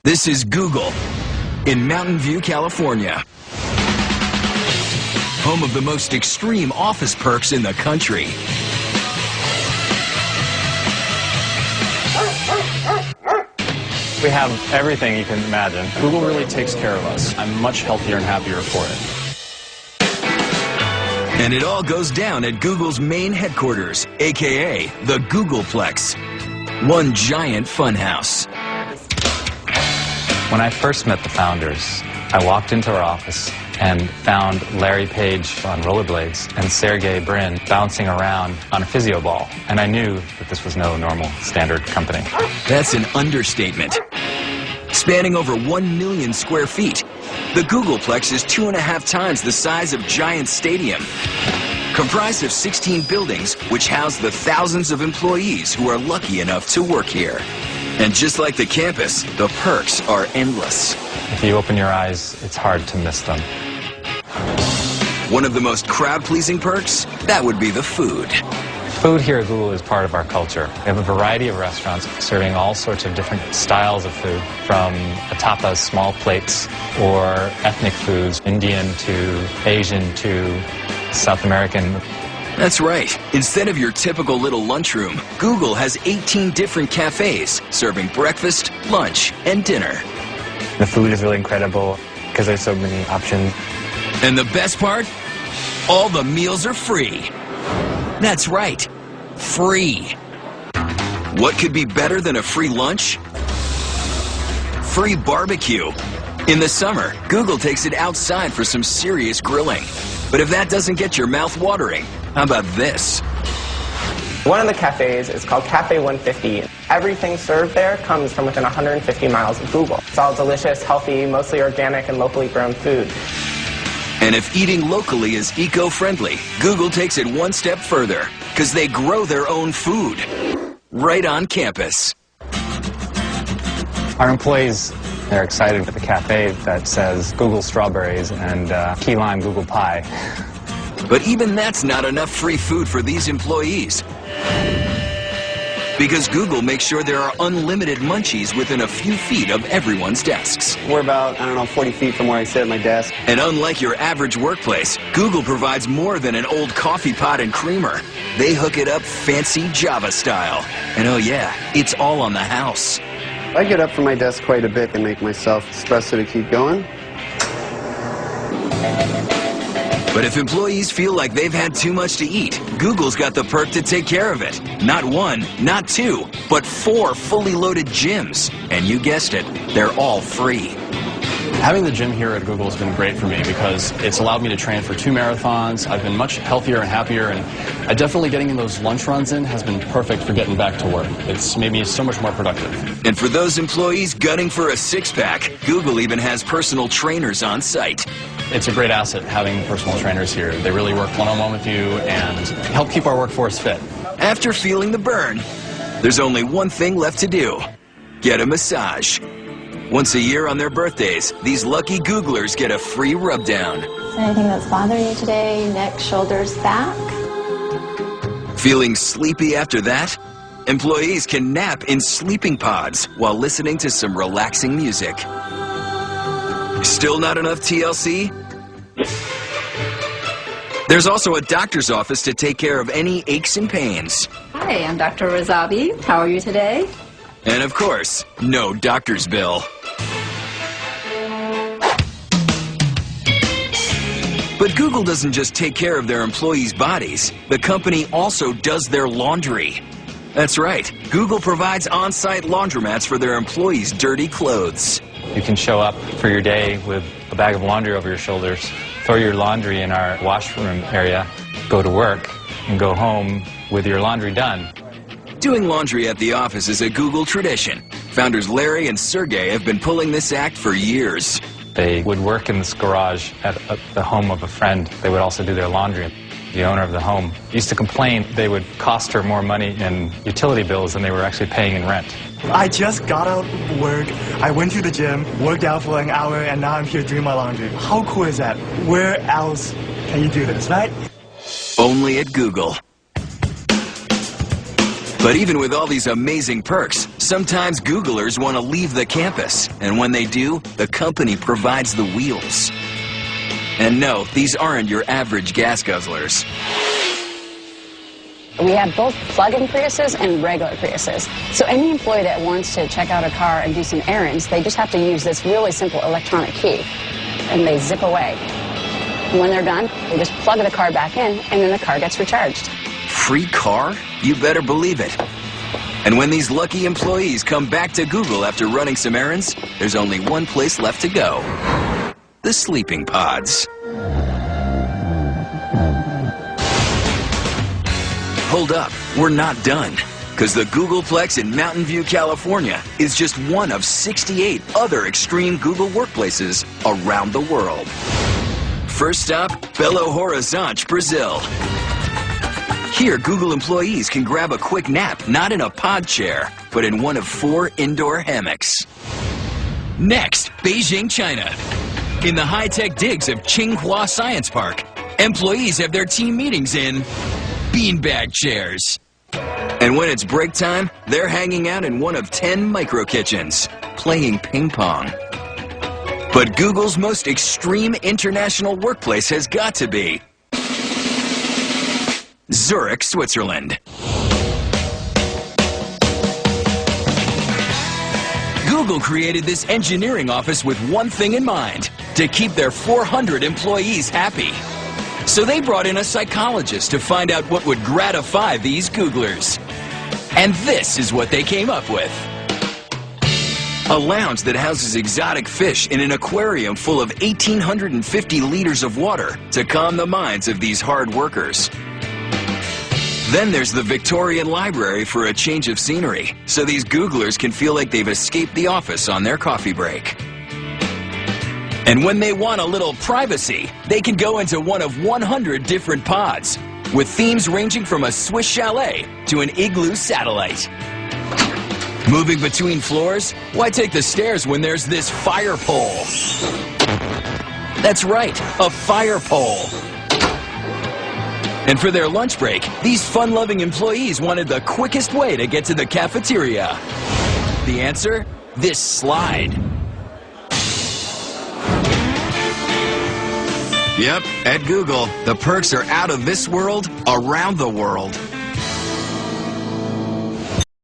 This is Google in Mountain View, California. Home of the most extreme office perks in the country. We have everything you can imagine. Google really takes care of us. I'm much healthier and happier for it. And it all goes down at Google's main headquarters, aka the Googleplex. One giant funhouse. When I first met the founders, I walked into our office and found Larry Page on rollerblades and Sergey Brin bouncing around on a physio ball. And I knew that this was no normal standard company. That's an understatement. Spanning over 1 million square feet, the Googleplex is 2.5 times the size of Giant Stadium. Comprised of 16 buildings, which house the thousands of employees who are lucky enough to work here. And just like the campus, the perks are endless. If you open your eyes, it's hard to miss them. One of the most crowd-pleasing perks? That would be the food. Food here at Google is part of our culture. We have a variety of restaurants serving all sorts of different styles of food, from tapas, small plates, or ethnic foods, Indian to Asian to South American. That's right. Instead of your typical little lunchroom, Google has 18 different cafes serving breakfast, lunch, and dinner. The food is really incredible because there's so many options. And the best part? All the meals are free. That's right. Free. What could be better than a free lunch? Free barbecue. In the summer, Google takes it outside for some serious grilling. But if that doesn't get your mouth watering, how about this? One of the cafes is called Cafe 150. Everything served there comes from within 150 miles of Google. It's all delicious, healthy, mostly organic and locally grown food. And if eating locally is eco-friendly, Google takes it one step further, because they grow their own food right on campus. Our employees, they're excited with the cafe that says Google strawberries and key lime Google pie. But even that's not enough free food for these employees. Because Google makes sure there are unlimited munchies within a few feet of everyone's desks. We're about, 40 feet from where I sit at my desk. And unlike your average workplace, Google provides more than an old coffee pot and creamer. They hook it up fancy Java style. And oh yeah, it's all on the house. I get up from my desk quite a bit and make myself espresso to keep going. But if employees feel like they've had too much to eat, Google's got the perk to take care of it. Not one, not two, but 4 fully loaded gyms. And you guessed it, they're all free. Having the gym here at Google has been great for me because it's allowed me to train for 2 marathons. I've been much healthier and happier, and definitely getting those lunch runs in has been perfect for getting back to work. It's made me so much more productive. And for those employees gunning for a six-pack, Google even has personal trainers on site. It's a great asset having personal trainers here. They really work one-on-one with you and help keep our workforce fit. After feeling the burn, there's only one thing left to do. Get a massage. Once a year on their birthdays, these lucky Googlers get a free rub-down. Is there anything that's bothering you today? Neck, shoulders, back? Feeling sleepy after that? Employees can nap in sleeping pods while listening to some relaxing music. Still not enough TLC? There's also a doctor's office to take care of any aches and pains. Hi, I'm Dr. Razavi. How are you today? And of course, no doctor's bill. But Google doesn't just take care of their employees' bodies. The company also does their laundry. That's right. Google provides on-site laundromats for their employees' dirty clothes. You can show up for your day with a bag of laundry over your shoulders, throw your laundry in our washroom area, go to work, and go home with your laundry done. Doing laundry at the office is a Google tradition. Founders Larry and Sergey have been pulling this act for years. They would work in this garage at the home of a friend. They would also do their laundry. The owner of the home used to complain they would cost her more money in utility bills than they were actually paying in rent. I just got out of work, I went to the gym, worked out for an hour, and now I'm here doing my laundry. How cool is that? Where else can you do this, right? Only at Google. But even with all these amazing perks, sometimes Googlers want to leave the campus. And when they do, the company provides the wheels. And no, these aren't your average gas guzzlers. We have both plug-in Priuses and regular Priuses. So any employee that wants to check out a car and do some errands, they just have to use this really simple electronic key, and they zip away. When they're done, they just plug the car back in, and then the car gets recharged. Free car? You better believe it. And when these lucky employees come back to Google after running some errands, there's only one place left to go: the sleeping pods. Hold up, we're not done. Because the Googleplex in Mountain View, California is just one of 68 other extreme Google workplaces around the world. First stop, Belo Horizonte, Brazil. Here, Google employees can grab a quick nap, not in a pod chair, but in one of 4 indoor hammocks. Next, Bejing, China. In the high-tech digs of Tsinghua Science Park, employees have their team meetings in beanbag chairs. And when it's break time, they're hanging out in one of 10 micro kitchens, playing ping pong. But Google's most extreme international workplace has got to be Zurich, Switzerland. Google created this engineering office with one thing in mind: to keep their 400 employees happy. So they brought in a psychologist to find out what would gratify these Googlers. And this is what they came up with: a lounge that houses exotic fish in an aquarium full of 1,850 liters of water to calm the minds of these hard workers. Then there's the Victorian Library for a change of scenery, so these Googlers can feel like they've escaped the office on their coffee break. And when they want a little privacy, they can go into one of 100 different pods, with themes ranging from a Swiss chalet to an igloo satellite. Moving between floors? Why take the stairs when there's this fire pole? That's right, a fire pole. And for their lunch break, these fun-loving employees wanted the quickest way to get to the cafeteria. The answer? This slide. Yep, at Google, the perks are out of this world, around the world.